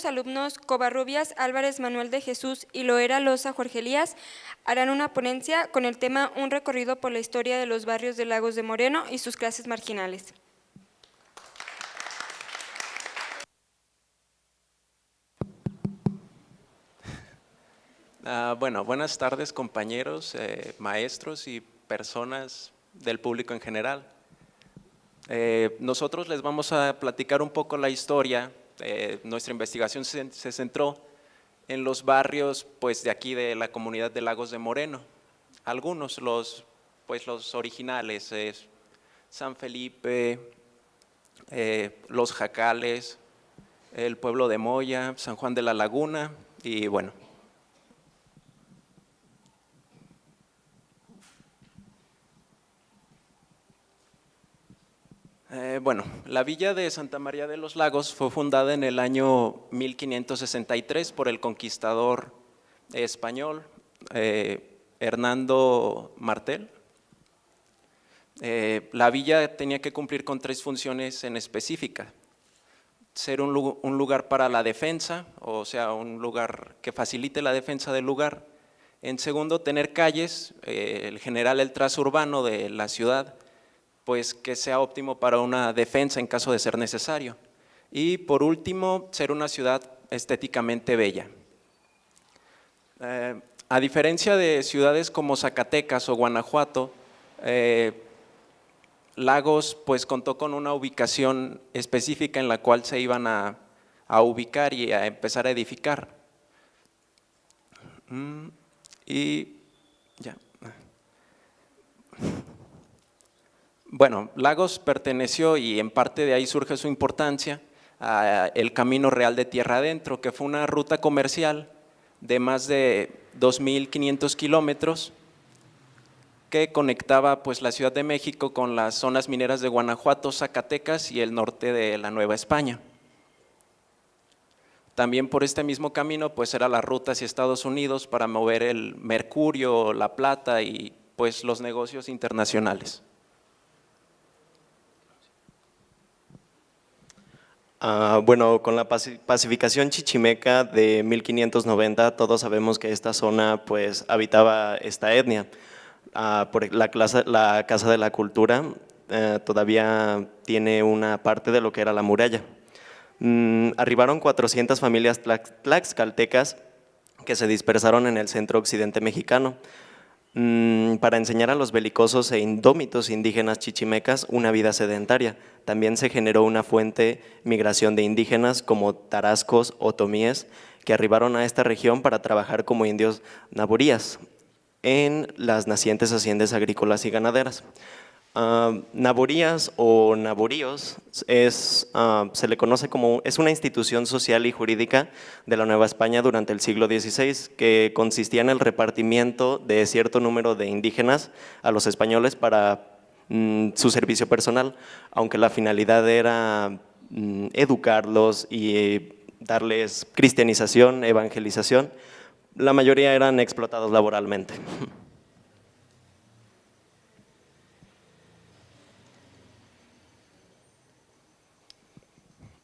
los alumnos Covarrubias Álvarez Manuel de Jesús y Loera Loza Jorge Elías harán una ponencia con el tema Un recorrido por la historia de los barrios de Lagos de Moreno y sus clases marginales. Bueno, buenas tardes compañeros, maestros y personas del público en general. Nosotros les vamos a platicar un poco la historia. Nuestra investigación se centró en los barrios pues, de aquí de la comunidad de Lagos de Moreno. Algunos, los originales, San Felipe, Los Jacales, el pueblo de Moya, San Juan de la Laguna y bueno. Bueno, la villa de Santa María de los Lagos fue fundada en el año 1563 por el conquistador español Hernando Martel. La villa tenía que cumplir con 3 funciones en específica: ser un lugar para la defensa, o sea, un lugar que facilite la defensa del lugar. En segundo, tener calles, el general el trazo urbano de la ciudad, pues que sea óptimo para una defensa en caso de ser necesario. Y por último, ser una ciudad estéticamente bella. A diferencia de ciudades como Zacatecas o Guanajuato, Lagos pues contó con una ubicación específica en la cual se iban a ubicar y a empezar a edificar. Y ya. Bueno, Lagos perteneció, y en parte de ahí surge su importancia, al Camino Real de Tierra Adentro, que fue una ruta comercial de más de 2.500 kilómetros que conectaba pues, la Ciudad de México con las zonas mineras de Guanajuato, Zacatecas y el norte de la Nueva España. También por este mismo camino pues, era la ruta hacia Estados Unidos para mover el mercurio, la plata y pues, los negocios internacionales. Bueno, con la pacificación chichimeca de 1590, todos sabemos que esta zona pues habitaba esta etnia. Por la Casa de la Cultura todavía tiene una parte de lo que era la muralla. Arribaron 400 familias tlaxcaltecas que se dispersaron en el centro occidente mexicano para enseñar a los belicosos e indómitos indígenas chichimecas una vida sedentaria. También se generó una fuente migración de indígenas como tarascos o otomíes que arribaron a esta región para trabajar como indios naborías en las nacientes haciendas agrícolas y ganaderas. Naborías o naboríos se le conoce como, es una institución social y jurídica de la Nueva España durante el siglo XVI que consistía en el repartimiento de cierto número de indígenas a los españoles para su servicio personal, aunque la finalidad era educarlos y darles cristianización, evangelización. La mayoría eran explotados laboralmente.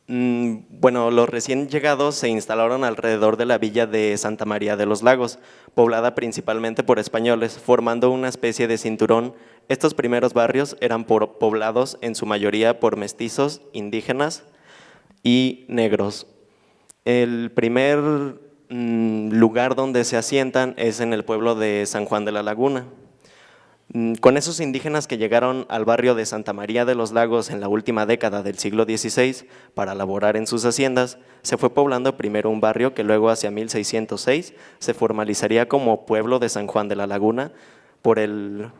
Bueno, los recién llegados se instalaron alrededor de la villa de Santa María de los Lagos, poblada principalmente por españoles, formando una especie de cinturón. Estos primeros barrios eran poblados en su mayoría por mestizos, indígenas y negros. El primer lugar donde se asientan es en el pueblo de San Juan de la Laguna. Con esos indígenas que llegaron al barrio de Santa María de los Lagos en la última década del siglo XVI para laborar en sus haciendas, se fue poblando primero un barrio que luego hacia 1606 se formalizaría como pueblo de San Juan de la Laguna por el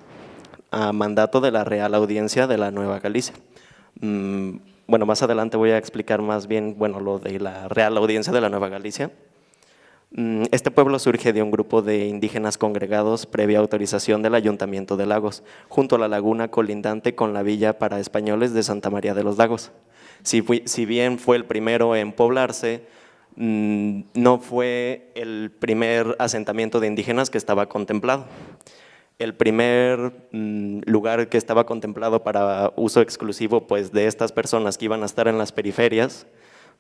mandato de la Real Audiencia de la Nueva Galicia. Bueno, más adelante voy a explicar más bien lo de la Real Audiencia de la Nueva Galicia. Este pueblo surge de un grupo de indígenas congregados previa autorización del Ayuntamiento de Lagos, junto a la laguna colindante con la villa para españoles de Santa María de los Lagos. Si bien fue el primero en poblarse, no fue el primer asentamiento de indígenas que estaba contemplado. El primer lugar que estaba contemplado para uso exclusivo pues, de estas personas que iban a estar en las periferias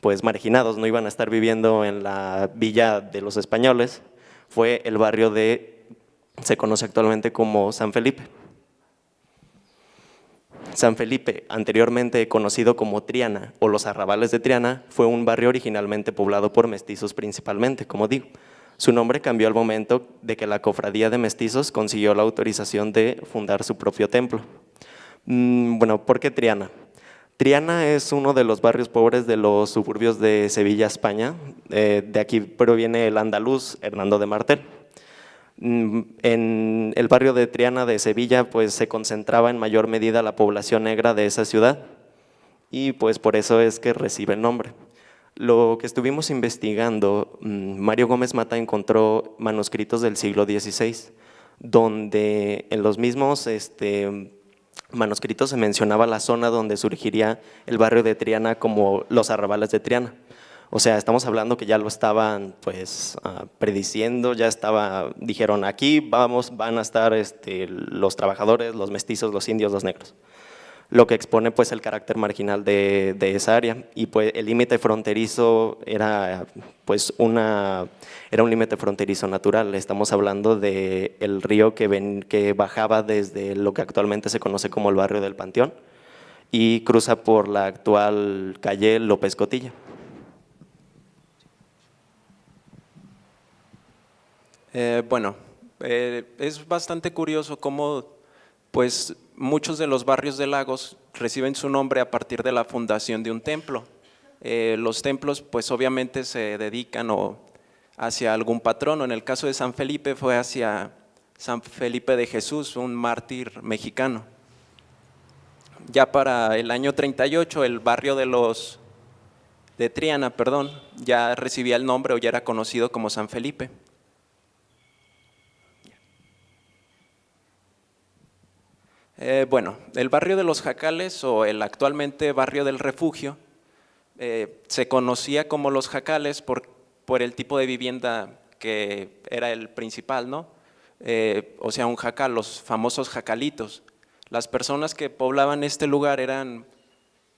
pues marginados, no iban a estar viviendo en la villa de los españoles, fue el barrio se conoce actualmente como San Felipe. San Felipe, anteriormente conocido como Triana o los Arrabales de Triana, fue un barrio originalmente poblado por mestizos principalmente, como digo. Su nombre cambió al momento de que la cofradía de mestizos consiguió la autorización de fundar su propio templo. Bueno, ¿por qué Triana? Triana es uno de los barrios pobres de los suburbios de Sevilla, España. De aquí proviene el andaluz Hernando de Martel. En el barrio de Triana de Sevilla pues se concentraba en mayor medida la población negra de esa ciudad y pues por eso es que recibe el nombre. Lo que estuvimos investigando, Mario Gómez Mata encontró manuscritos del siglo XVI, donde en los mismos manuscritos se mencionaba la zona donde surgiría el barrio de Triana como los Arrabales de Triana. O sea, estamos hablando que ya lo estaban pues prediciendo, dijeron aquí van a estar los trabajadores, los mestizos, los indios, los negros. Lo que expone pues el carácter marginal de esa área y pues el límite fronterizo era un límite fronterizo natural. Estamos hablando del río que bajaba desde lo que actualmente se conoce como el barrio del Panteón y cruza por la actual calle López Cotilla. Es bastante curioso cómo pues, muchos de los barrios de Lagos reciben su nombre a partir de la fundación de un templo. Los templos pues obviamente se dedican hacia algún patrono. En el caso de San Felipe fue hacia San Felipe de Jesús, un mártir mexicano. Ya para el año 38 el barrio de Triana, ya recibía el nombre o ya era conocido como San Felipe. El barrio de los Jacales o el actualmente barrio del Refugio se conocía como los Jacales por el tipo de vivienda que era el principal, ¿no? O sea, un jacal, los famosos jacalitos. Las personas que poblaban este lugar eran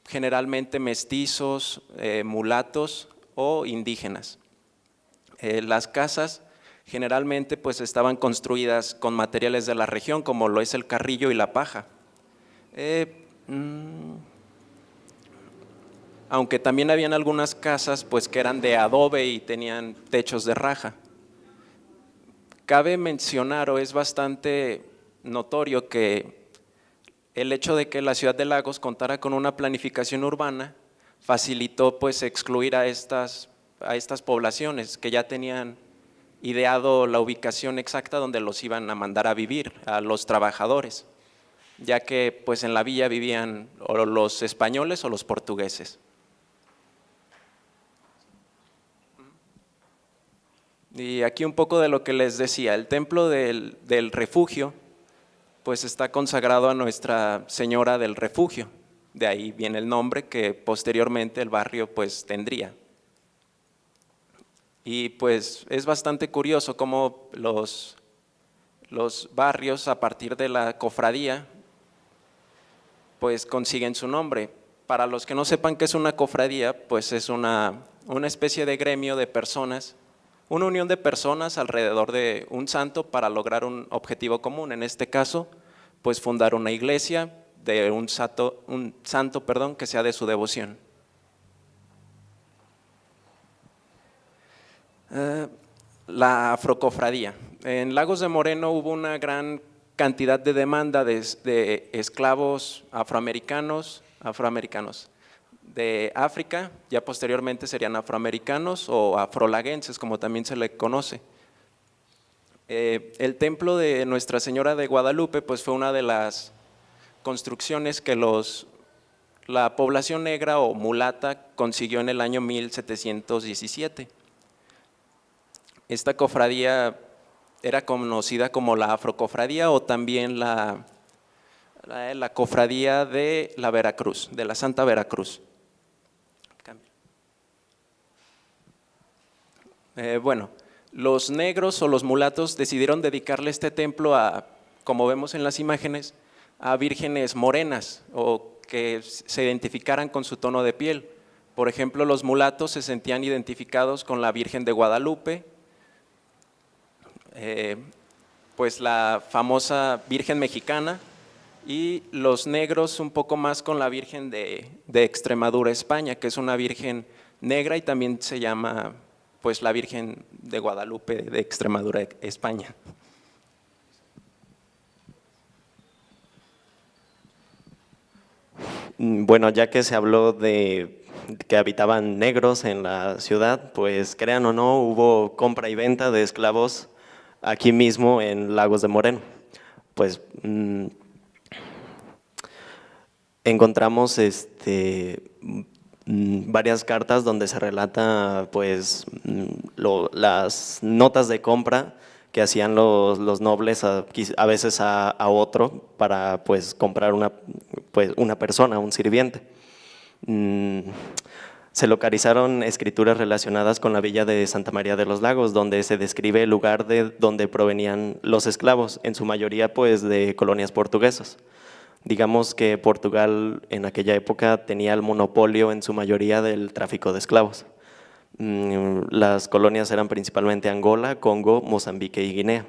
generalmente mestizos, mulatos o indígenas. Las casas generalmente pues estaban construidas con materiales de la región, como lo es el carrillo y la paja. Aunque también habían algunas casas pues que eran de adobe y tenían techos de raja. Cabe mencionar o es bastante notorio que el hecho de que la ciudad de Lagos contara con una planificación urbana facilitó pues excluir a estas poblaciones que ya tenían ideado la ubicación exacta donde los iban a mandar a vivir, a los trabajadores, ya que pues en la villa vivían o los españoles o los portugueses. Y aquí un poco de lo que les decía, el templo del refugio pues está consagrado a Nuestra Señora del Refugio, de ahí viene el nombre que posteriormente el barrio pues tendría. Y pues es bastante curioso cómo los barrios a partir de la cofradía pues consiguen su nombre. Para los que no sepan qué es una cofradía, pues es una especie de gremio de personas, una unión de personas alrededor de un santo para lograr un objetivo común. En este caso, pues fundar una iglesia de un santo que sea de su devoción. La afrocofradía. En Lagos de Moreno hubo una gran cantidad de demanda de esclavos afroamericanos de África, ya posteriormente serían afroamericanos o afrolaguenses, como también se le conoce. El templo de Nuestra Señora de Guadalupe pues fue una de las construcciones que la población negra o mulata consiguió en el año 1717. Esta cofradía era conocida como la afrocofradía o también la cofradía de la Veracruz, de la Santa Veracruz. Los negros o los mulatos decidieron dedicarle este templo como vemos en las imágenes, a vírgenes morenas o que se identificaran con su tono de piel. Por ejemplo, los mulatos se sentían identificados con la Virgen de Guadalupe, pues la famosa Virgen mexicana, y los negros un poco más con la Virgen de Extremadura, España, que es una virgen negra y también se llama pues la Virgen de Guadalupe de Extremadura, España. Bueno, ya que se habló de que habitaban negros en la ciudad, pues crean o no, hubo compra y venta de esclavos aquí mismo en Lagos de Moreno. Pues encontramos varias cartas donde se relata pues las notas de compra que hacían los nobles a veces a otro para pues comprar una persona, un sirviente. Se localizaron escrituras relacionadas con la villa de Santa María de los Lagos, donde se describe el lugar de donde provenían los esclavos, en su mayoría pues de colonias portuguesas. Digamos que Portugal en aquella época tenía el monopolio en su mayoría del tráfico de esclavos. Las colonias eran principalmente Angola, Congo, Mozambique y Guinea.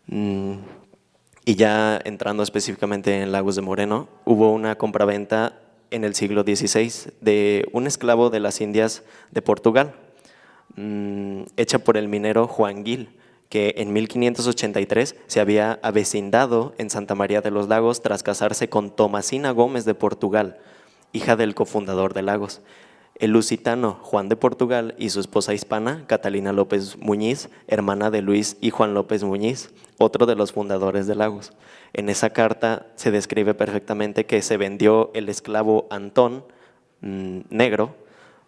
Y ya entrando específicamente en Lagos de Moreno, hubo una compraventa en el siglo XVI de un esclavo de las Indias de Portugal, hecha por el minero Juan Gil, que en 1583 se había avecindado en Santa María de los Lagos tras casarse con Tomasina Gómez de Portugal, hija del cofundador de Lagos. El lusitano Juan de Portugal y su esposa hispana, Catalina López Muñiz, hermana de Luis y Juan López Muñiz, otro de los fundadores de Lagos. En esa carta se describe perfectamente que se vendió el esclavo Antón, negro,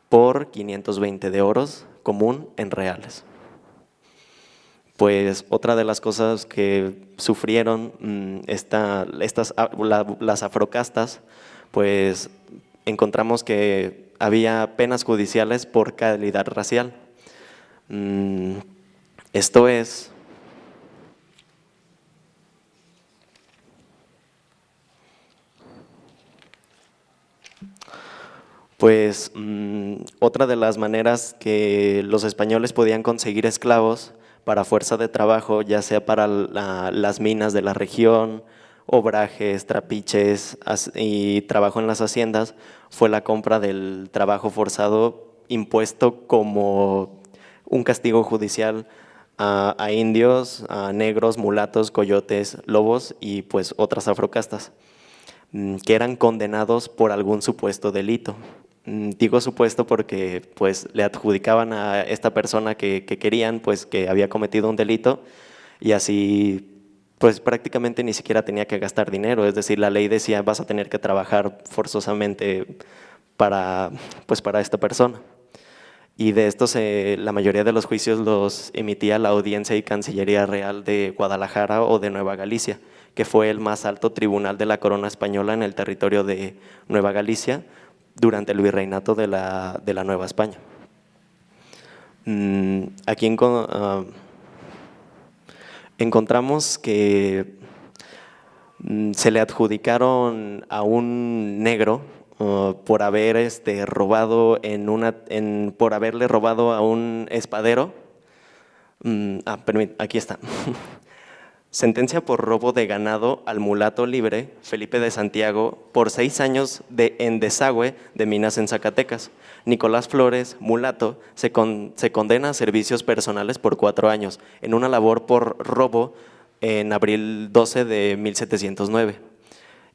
por 520 de oros común en reales. Pues otra de las cosas que sufrieron las afrocastas, pues encontramos que había penas judiciales por calidad racial. Esto es, pues otra de las maneras que los españoles podían conseguir esclavos para fuerza de trabajo, ya sea para las minas de la región, obrajes, trapiches y trabajo en las haciendas, fue la compra del trabajo forzado impuesto como un castigo judicial a indios, a negros, mulatos, coyotes, lobos y pues otras afrocastas que eran condenados por algún supuesto delito. Digo supuesto porque pues le adjudicaban a esta persona que querían pues que había cometido un delito y así pues prácticamente ni siquiera tenía que gastar dinero, es decir, la ley decía vas a tener que trabajar forzosamente para esta persona. Y de estos la mayoría de los juicios los emitía la Audiencia y Cancillería Real de Guadalajara o de Nueva Galicia, que fue el más alto tribunal de la corona española en el territorio de Nueva Galicia durante el virreinato de la Nueva España. Aquí encontramos que se le adjudicaron a un negro por haber robado por haberle robado a un espadero. Aquí está. Sentencia por robo de ganado al mulato libre Felipe de Santiago por 6 años en desagüe de minas en Zacatecas. Nicolás Flores, mulato, se condena a servicios personales por 4 años en una labor por robo en abril 12 de 1709.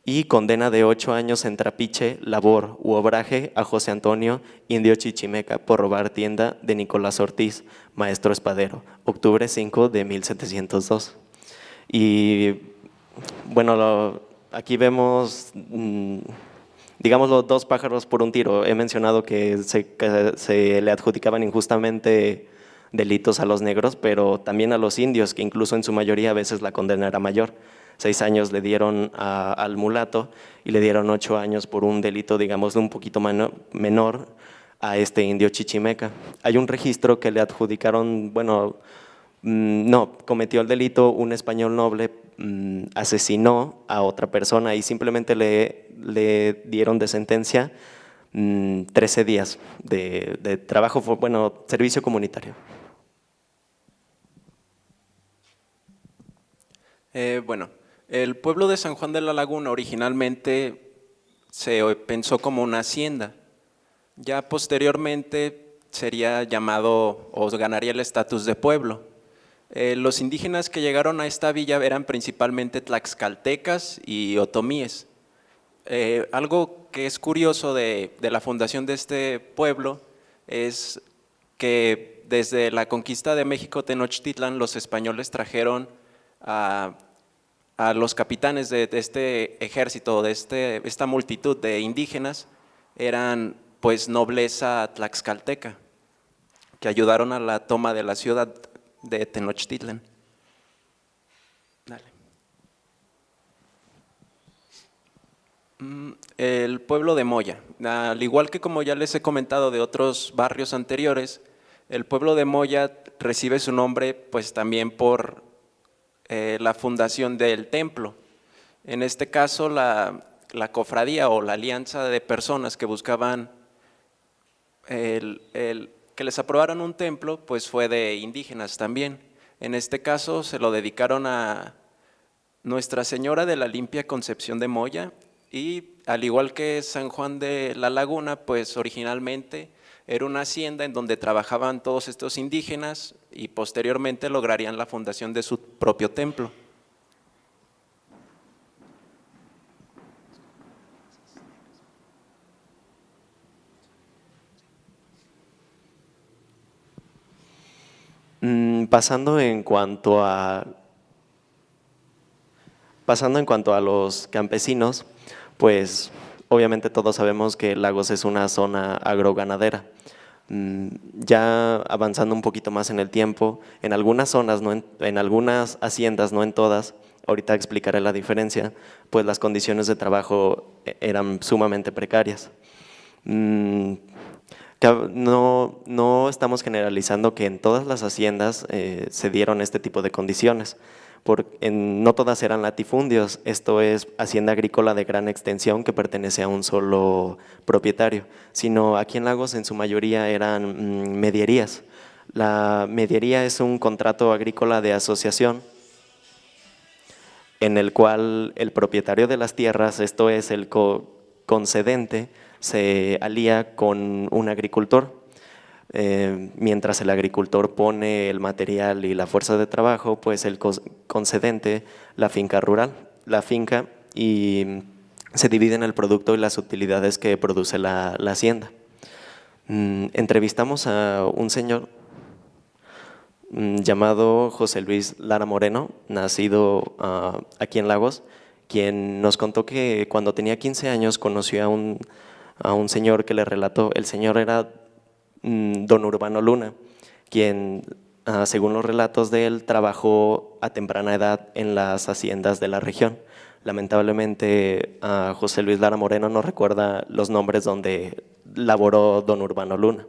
Y condena de 8 años en trapiche, labor u obraje a José Antonio Indio Chichimeca por robar tienda de Nicolás Ortiz, maestro espadero, octubre 5 de 1702. Y bueno, aquí vemos, digamos, los 2 pájaros por un tiro. He mencionado que se le adjudicaban injustamente delitos a los negros, pero también a los indios, que incluso en su mayoría a veces la condena era mayor. 6 años le dieron al mulato y le dieron 8 años por un delito, digamos, un poquito menor a este indio chichimeca. Hay un registro que le adjudicaron, bueno, no, cometió el delito un español noble, asesinó a otra persona y simplemente le dieron de sentencia 13 días de trabajo, bueno, servicio comunitario. Bueno, el pueblo de San Juan de la Laguna originalmente se pensó como una hacienda. Ya posteriormente sería llamado o ganaría el estatus de pueblo. Los indígenas que llegaron a esta villa eran principalmente tlaxcaltecas y otomíes. Algo que es curioso de la fundación de este pueblo es que desde la conquista de México Tenochtitlan los españoles trajeron a los capitanes de este ejército, de esta multitud de indígenas, eran pues nobleza tlaxcalteca, que ayudaron a la toma de la ciudad de Tenochtitlan. Dale. El pueblo de Moya, al igual que como ya les he comentado de otros barrios anteriores, el pueblo de Moya recibe su nombre pues también por la fundación del templo. En este caso la cofradía o la alianza de personas que buscaban que les aprobaran un templo, pues fue de indígenas también. En este caso se lo dedicaron a Nuestra Señora de la Limpia Concepción de Moya, y al igual que San Juan de la Laguna, pues originalmente era una hacienda en donde trabajaban todos estos indígenas y posteriormente lograrían la fundación de su propio templo. Pasando en cuanto a los campesinos, pues obviamente todos sabemos que Lagos es una zona agroganadera. Ya avanzando un poquito más en el tiempo, en algunas zonas, en algunas haciendas, no en todas, ahorita explicaré la diferencia, pues las condiciones de trabajo eran sumamente precarias. No estamos generalizando que en todas las haciendas se dieron este tipo de condiciones, porque no todas eran latifundios, esto es hacienda agrícola de gran extensión que pertenece a un solo propietario, sino aquí en Lagos en su mayoría eran medierías. La mediería es un contrato agrícola de asociación en el cual el propietario de las tierras, esto es el concedente, se alía con un agricultor. Mientras el agricultor pone el material y la fuerza de trabajo, pues el concedente la finca rural, la finca, y se dividen el producto y las utilidades que produce la hacienda. Entrevistamos a un señor llamado José Luis Lara Moreno, nacido aquí en Lagos, quien nos contó que cuando tenía 15 años conoció a un señor que le relató. El señor era don Urbano Luna, quien, según los relatos de él, trabajó a temprana edad en las haciendas de la región. Lamentablemente, José Luis Lara Moreno no recuerda los nombres donde laboró don Urbano Luna.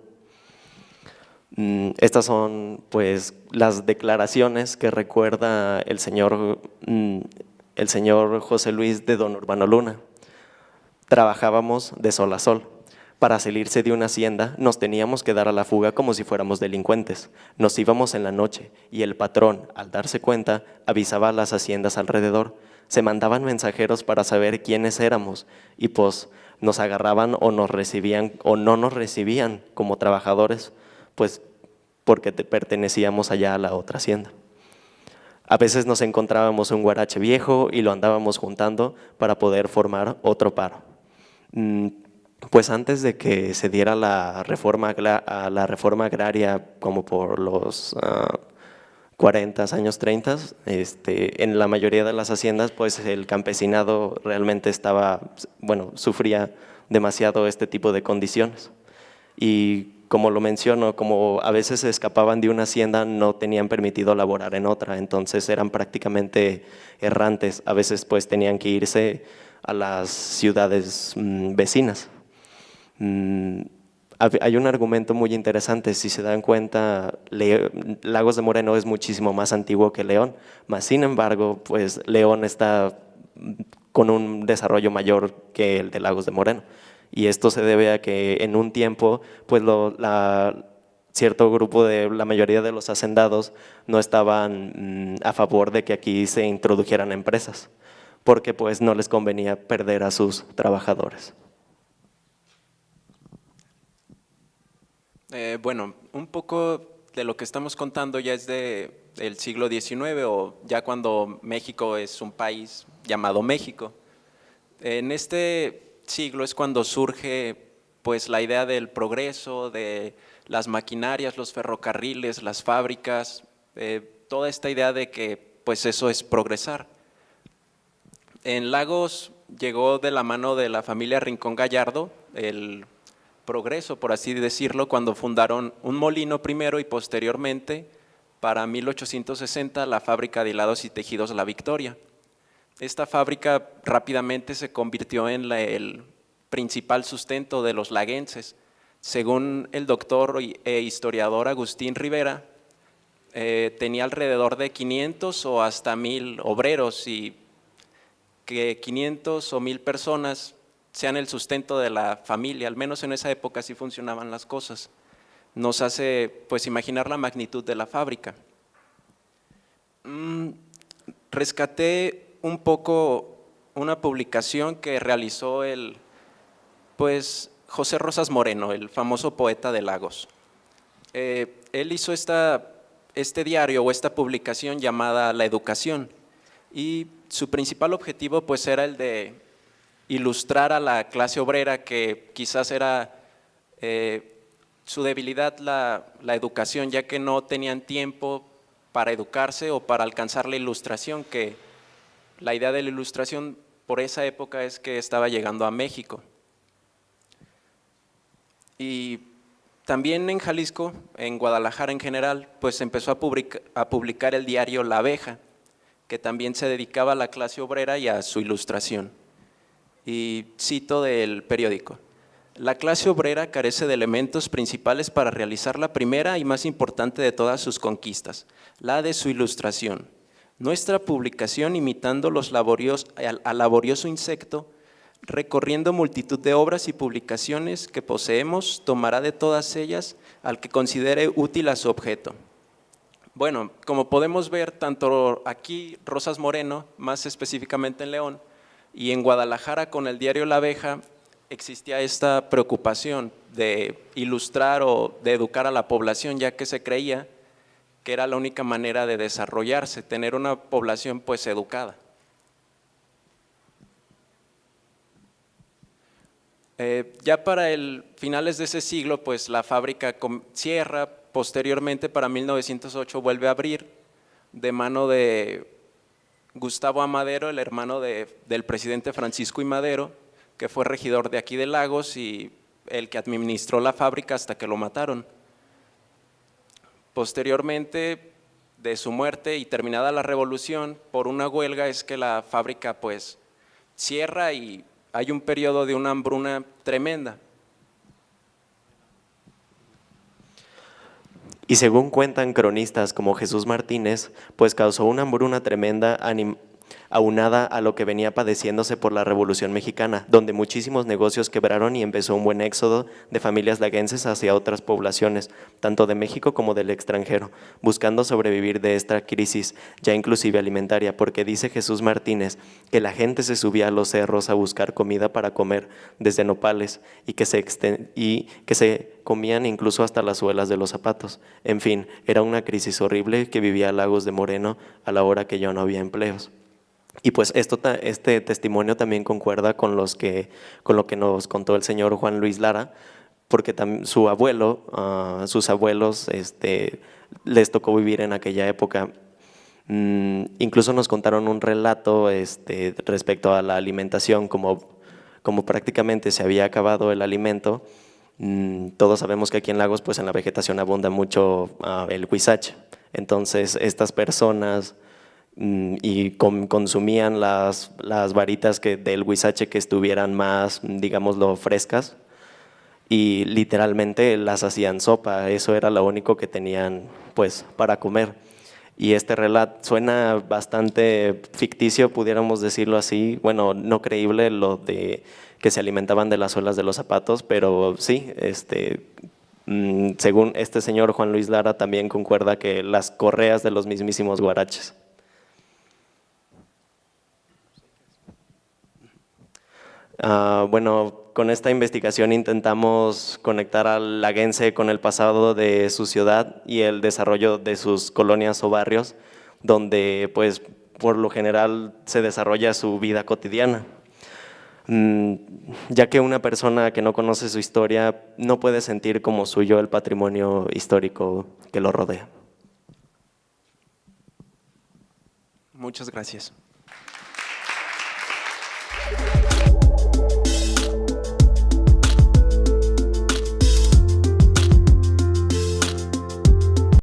Estas son pues las declaraciones que recuerda el señor José Luis de don Urbano Luna. Trabajábamos de sol a sol. Para salirse de una hacienda nos teníamos que dar a la fuga como si fuéramos delincuentes. Nos íbamos en la noche y el patrón, al darse cuenta, avisaba a las haciendas alrededor. Se mandaban mensajeros para saber quiénes éramos y pues nos agarraban o nos recibían o no nos recibían como trabajadores, pues porque pertenecíamos allá a la otra hacienda. A veces nos encontrábamos un guarache viejo y lo andábamos juntando para poder formar otro paro. Pues antes de que se diera la reforma agraria, como por los 40 años 30, en la mayoría de las haciendas pues el campesinado realmente sufría demasiado este tipo de condiciones. Y como lo menciono, como a veces se escapaban de una hacienda, no tenían permitido laborar en otra, entonces eran prácticamente errantes. A veces pues tenían que irse a las ciudades vecinas. Hay un argumento muy interesante. Si se dan cuenta, Lagos de Moreno es muchísimo más antiguo que León, mas sin embargo, pues León está con un desarrollo mayor que el de Lagos de Moreno. y esto se debe a que en un tiempo pues cierto grupo de la mayoría de los hacendados no estaban a favor de que aquí se introdujeran empresas, porque pues no les convenía perder a sus trabajadores. Bueno, un poco de lo que estamos contando ya es del siglo XIX, o ya cuando México es un país llamado México. En este siglo es cuando surge pues la idea del progreso, de las maquinarias, los ferrocarriles, las fábricas, toda esta idea de que pues eso es progresar. En Lagos llegó de la mano de la familia Rincón Gallardo el progreso, por así decirlo, cuando fundaron un molino primero y posteriormente, para 1860, la fábrica de hilados y tejidos La Victoria. Esta fábrica rápidamente se convirtió en el principal sustento de los laguenses. Según el doctor e historiador Agustín Rivera, tenía alrededor de 500 o hasta 1000 obreros, y que 500 o 1000 personas sean el sustento de la familia, al menos en esa época así funcionaban las cosas. Nos hace pues imaginar la magnitud de la fábrica. Rescaté un poco una publicación que realizó José Rosas Moreno, el famoso poeta de Lagos. Él hizo este diario o esta publicación llamada La Educación, y su principal objetivo pues era el de ilustrar a la clase obrera, que quizás era su debilidad la educación, ya que no tenían tiempo para educarse o para alcanzar la ilustración, que la idea de la ilustración por esa época es que estaba llegando a México. Y también en Jalisco, en Guadalajara en general, pues empezó a publicar el diario La Abeja, que también se dedicaba a la clase obrera y a su ilustración. Y cito del periódico: la clase obrera carece de elementos principales para realizar la primera y más importante de todas sus conquistas, la de su ilustración. Nuestra publicación, imitando al laborioso insecto, recorriendo multitud de obras y publicaciones que poseemos, tomará de todas ellas al que considere útil a su objeto. Bueno, como podemos ver, tanto aquí Rosas Moreno, más específicamente en León, y en Guadalajara con el diario La Abeja, existía esta preocupación de ilustrar o de educar a la población, ya que se creía que era la única manera de desarrollarse, tener una población pues educada. Ya para finales de ese siglo, pues la fábrica cierra. Posteriormente, para 1908, vuelve a abrir de mano de Gustavo A. Madero, el hermano del presidente Francisco I. Madero, que fue regidor de aquí de Lagos y el que administró la fábrica hasta que lo mataron. Posteriormente de su muerte y terminada la revolución, por una huelga es que la fábrica pues cierra y hay un periodo de una hambruna tremenda. Y según cuentan cronistas como Jesús Martínez, pues causó una hambruna tremenda aunada a lo que venía padeciéndose por la Revolución Mexicana, donde muchísimos negocios quebraron y empezó un buen éxodo de familias laguenses hacia otras poblaciones, tanto de México como del extranjero, buscando sobrevivir de esta crisis, ya inclusive alimentaria, porque dice Jesús Martínez que la gente se subía a los cerros a buscar comida para comer desde nopales y que se comían incluso hasta las suelas de los zapatos. En fin, era una crisis horrible que vivía Lagos de Moreno a la hora que ya no había empleos. Y pues este testimonio también concuerda con lo que nos contó el señor Juan Luis Lara, porque sus abuelos les tocó vivir en aquella época. Incluso nos contaron un relato respecto a la alimentación, como prácticamente se había acabado el alimento. Todos sabemos que aquí en Lagos, pues en la vegetación abunda mucho el huizache. Entonces estas personas consumían las varitas del huizache que estuvieran más, digámoslo, frescas, y literalmente las hacían sopa. Eso era lo único que tenían pues para comer. Y este relato suena bastante ficticio, pudiéramos decirlo así, bueno, no creíble, lo de que se alimentaban de las suelas de los zapatos, pero sí, según este señor Juan Luis Lara también concuerda que las correas de los mismísimos guaraches. Bueno, con esta investigación intentamos conectar al laguense con el pasado de su ciudad y el desarrollo de sus colonias o barrios, donde pues por lo general se desarrolla su vida cotidiana. Ya que una persona que no conoce su historia no puede sentir como suyo el patrimonio histórico que lo rodea. Muchas gracias.